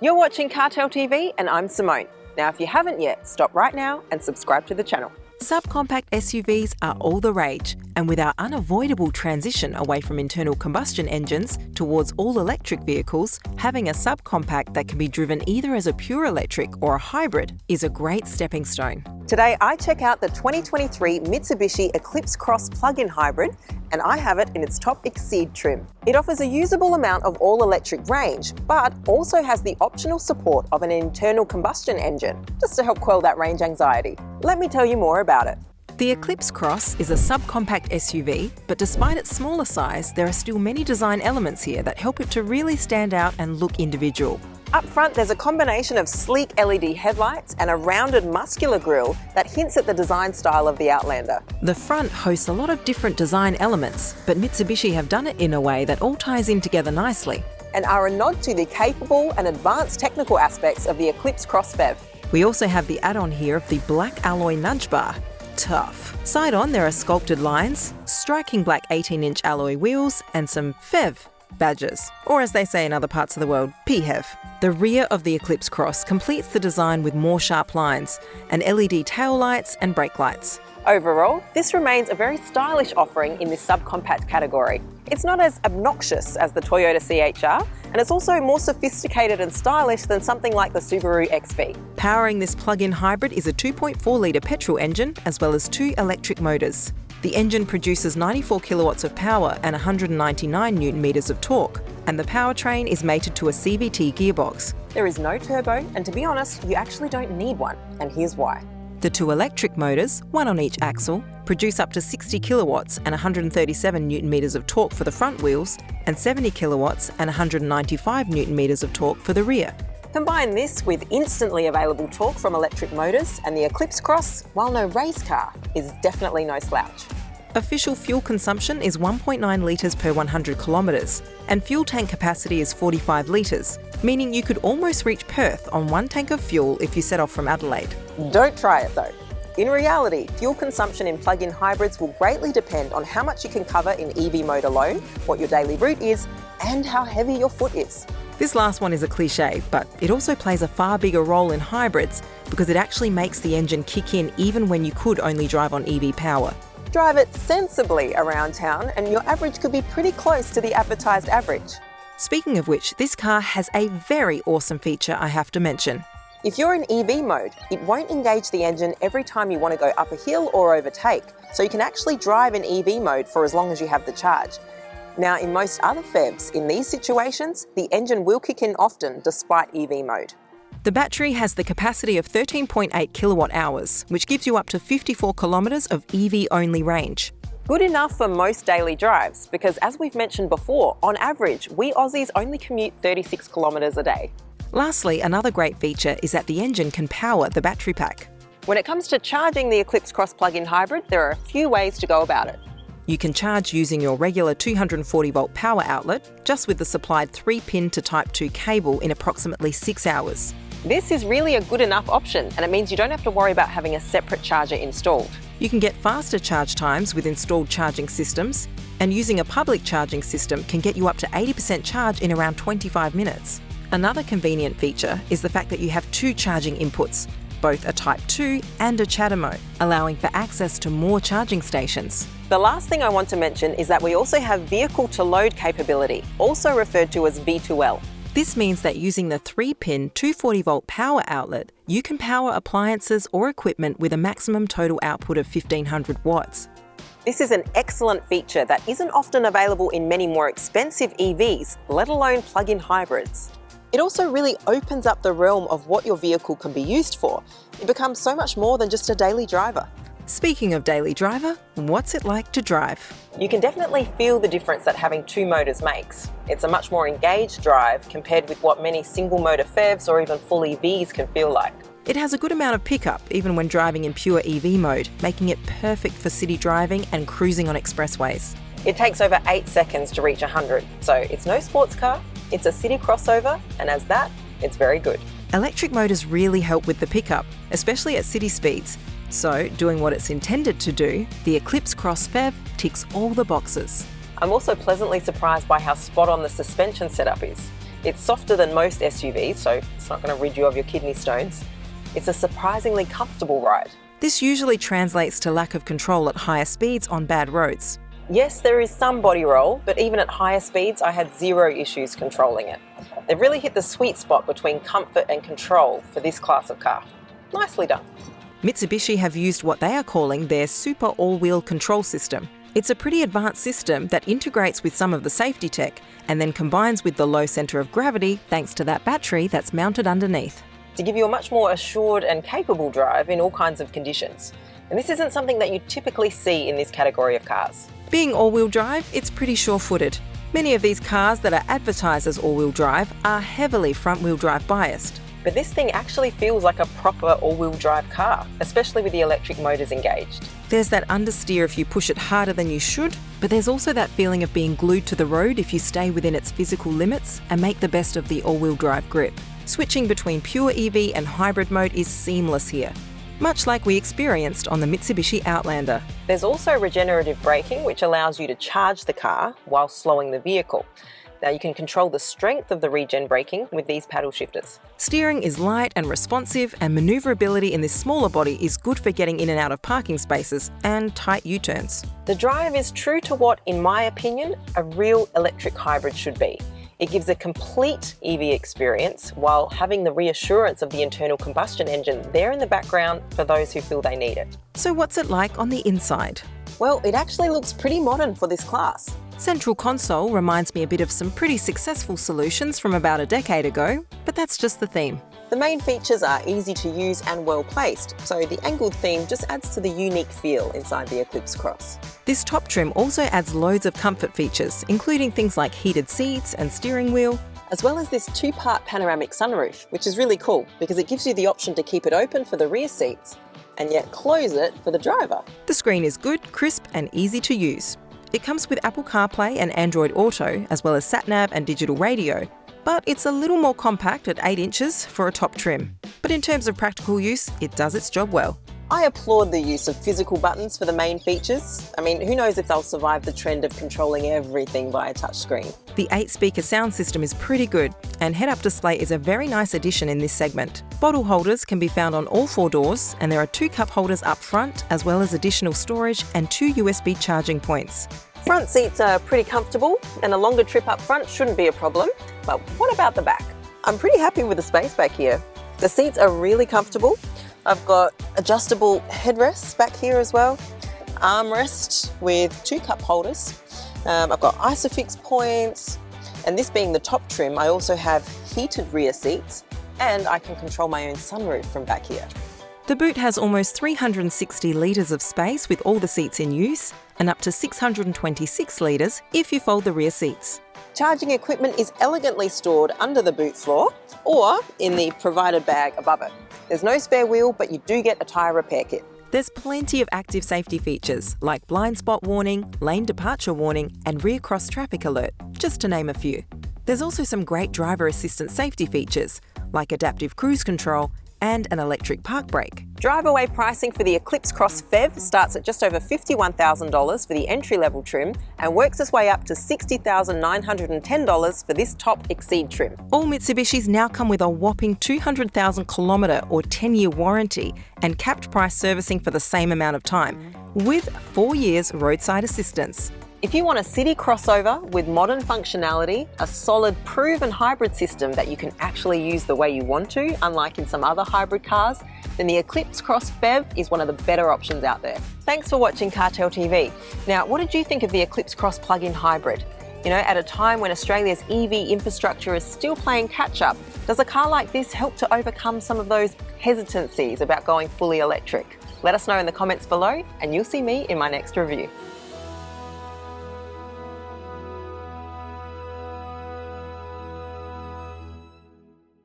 You're watching CarTell.tv and I'm Simone. Now, if you haven't yet, stop right now and subscribe to the channel. Subcompact SUVs are all the rage, and with our unavoidable transition away from internal combustion engines towards all-electric vehicles, having a subcompact that can be driven either as a pure electric or a hybrid is a great stepping stone. Today, I check out the 2023 Mitsubishi Eclipse Cross plug-in hybrid, and I have it in its top Exceed trim. It offers a usable amount of all-electric range, but also has the optional support of an internal combustion engine, just to help quell that range anxiety. Let me tell you more about it. The Eclipse Cross is a subcompact SUV, but despite its smaller size, there are still many design elements here that help it to really stand out and look individual. Up front, there's a combination of sleek LED headlights and a rounded muscular grille that hints at the design style of the Outlander. The front hosts a lot of different design elements, but Mitsubishi have done it in a way that all ties in together nicely, and are a nod to the capable and advanced technical aspects of the Eclipse Cross PHEV. We also have the add-on here of the black alloy nudge bar. Tough. Side on, there are sculpted lines, striking black 18-inch alloy wheels, and some PHEV badges, or as they say in other parts of the world, PHEV. The rear of the Eclipse Cross completes the design with more sharp lines and LED tail lights and brake lights. Overall, this remains a very stylish offering in this subcompact category. It's not as obnoxious as the Toyota CHR, and it's also more sophisticated and stylish than something like the Subaru XV. Powering this plug-in hybrid is a 2.4-litre petrol engine as well as 2 electric motors. The engine produces 94 kilowatts of power and 199 newton-meters of torque, and the powertrain is mated to a CVT gearbox. There is no turbo, and to be honest, you actually don't need one, and here's why. The 2 electric motors, one on each axle, produce up to 60 kilowatts and 137 newton-meters of torque for the front wheels, and 70 kilowatts and 195 newton-meters of torque for the rear. Combine this with instantly available torque from electric motors, and the Eclipse Cross, while no race car, is definitely no slouch. Official fuel consumption is 1.9 litres per 100 kilometres, and fuel tank capacity is 45 litres, meaning you could almost reach Perth on 1 tank of fuel if you set off from Adelaide. Don't try it though. In reality, fuel consumption in plug-in hybrids will greatly depend on how much you can cover in EV mode alone, what your daily route is, and how heavy your foot is. This last one is a cliche, but it also plays a far bigger role in hybrids because it actually makes the engine kick in even when you could only drive on EV power. Drive it sensibly around town and your average could be pretty close to the advertised average. Speaking of which, this car has a very awesome feature I have to mention. If you're in EV mode, it won't engage the engine every time you want to go up a hill or overtake, so you can actually drive in EV mode for as long as you have the charge. Now, in most other PHEVs, in these situations, the engine will kick in often despite EV mode. The battery has the capacity of 13.8 kilowatt hours, which gives you up to 54 kilometres of EV-only range. Good enough for most daily drives, because as we've mentioned before, on average, we Aussies only commute 36 kilometres a day. Lastly, another great feature is that the engine can power the battery pack. When it comes to charging the Eclipse Cross plug-in hybrid, there are a few ways to go about it. You can charge using your regular 240-volt power outlet, just with the supplied 3-pin to Type 2 cable in approximately 6 hours. This is really a good enough option, and it means you don't have to worry about having a separate charger installed. You can get faster charge times with installed charging systems, and using a public charging system can get you up to 80% charge in around 25 minutes. Another convenient feature is the fact that you have 2 charging inputs, both a Type 2 and a CHAdeMO, allowing for access to more charging stations. The last thing I want to mention is that we also have vehicle-to-load capability, also referred to as V2L. This means that using the 3-pin 240-volt power outlet, you can power appliances or equipment with a maximum total output of 1500 watts. This is an excellent feature that isn't often available in many more expensive EVs, let alone plug-in hybrids. It also really opens up the realm of what your vehicle can be used for. It becomes so much more than just a daily driver. Speaking of daily driver, what's it like to drive? You can definitely feel the difference that having 2 motors makes. It's a much more engaged drive compared with what many single-motor PHEVs or even full EVs can feel like. It has a good amount of pickup even when driving in pure EV mode, making it perfect for city driving and cruising on expressways. It takes over 8 seconds to reach 100, so it's no sports car, it's a city crossover, and as that, it's very good. Electric motors really help with the pickup, especially at city speeds. So, doing what it's intended to do, the Eclipse Cross PHEV ticks all the boxes. I'm also pleasantly surprised by how spot on the suspension setup is. It's softer than most SUVs, so it's not going to rid you of your kidney stones. It's a surprisingly comfortable ride. This usually translates to lack of control at higher speeds on bad roads. Yes, there is some body roll, but even at higher speeds, I had zero issues controlling it. They've really hit the sweet spot between comfort and control for this class of car. Nicely done. Mitsubishi have used what they are calling their super all-wheel control system. It's a pretty advanced system that integrates with some of the safety tech and then combines with the low centre of gravity thanks to that battery that's mounted underneath. To give you a much more assured and capable drive in all kinds of conditions. And this isn't something that you typically see in this category of cars. Being all-wheel drive, it's pretty sure-footed. Many of these cars that are advertised as all-wheel drive are heavily front-wheel drive biased. But this thing actually feels like a proper all-wheel drive car, especially with the electric motors engaged. There's that understeer if you push it harder than you should, but there's also that feeling of being glued to the road if you stay within its physical limits and make the best of the all-wheel drive grip. Switching between pure EV and hybrid mode is seamless here, much like we experienced on the Mitsubishi Outlander. There's also regenerative braking, which allows you to charge the car while slowing the vehicle. Now you can control the strength of the regen braking with these paddle shifters. Steering is light and responsive, and manoeuvrability in this smaller body is good for getting in and out of parking spaces and tight U-turns. The drive is true to what, in my opinion, a real electric hybrid should be. It gives a complete EV experience while having the reassurance of the internal combustion engine there in the background for those who feel they need it. So what's it like on the inside? Well, it actually looks pretty modern for this class. Central console reminds me a bit of some pretty successful solutions from about a decade ago, but that's just the theme. The main features are easy to use and well placed, so the angled theme just adds to the unique feel inside the Eclipse Cross. This top trim also adds loads of comfort features, including things like heated seats and steering wheel, as well as this two-part panoramic sunroof, which is really cool because it gives you the option to keep it open for the rear seats and yet close it for the driver. The screen is good, crisp and easy to use. It comes with Apple CarPlay and Android Auto, as well as sat-nav and digital radio, but it's a little more compact at 8 inches for a top trim. But in terms of practical use, it does its job well. I applaud the use of physical buttons for the main features. I mean, who knows if they'll survive the trend of controlling everything via touchscreen. The 8-speaker sound system is pretty good, and head-up display is a very nice addition in this segment. Bottle holders can be found on all 4 doors, and there are 2 cup holders up front, as well as additional storage and 2 USB charging points. Front seats are pretty comfortable, and a longer trip up front shouldn't be a problem. But what about the back? I'm pretty happy with the space back here. The seats are really comfortable. I've got adjustable headrests back here as well, armrest with 2 cup holders. I've got ISOFIX points, and this being the top trim, I also have heated rear seats, and I can control my own sunroof from back here. The boot has almost 360 litres of space with all the seats in use, and up to 626 litres if you fold the rear seats. Charging equipment is elegantly stored under the boot floor or in the provided bag above it. There's no spare wheel, but you do get a tyre repair kit. There's plenty of active safety features like blind spot warning, lane departure warning and rear cross traffic alert, just to name a few. There's also some great driver assistance safety features like adaptive cruise control and an electric park brake. Drive-away pricing for the Eclipse Cross PHEV starts at just over $51,000 for the entry-level trim and works its way up to $60,910 for this top Exceed trim. All Mitsubishis now come with a whopping 200,000 kilometre or 10-year warranty and capped price servicing for the same amount of time, with 4 years roadside assistance. If you want a city crossover with modern functionality, a solid proven hybrid system that you can actually use the way you want to, unlike in some other hybrid cars, then the Eclipse Cross PHEV is one of the better options out there. Thanks for watching CarTell.tv. Now, what did you think of the Eclipse Cross plug-in hybrid? You know, at a time when Australia's EV infrastructure is still playing catch-up, does a car like this help to overcome some of those hesitancies about going fully electric? Let us know in the comments below, and you'll see me in my next review.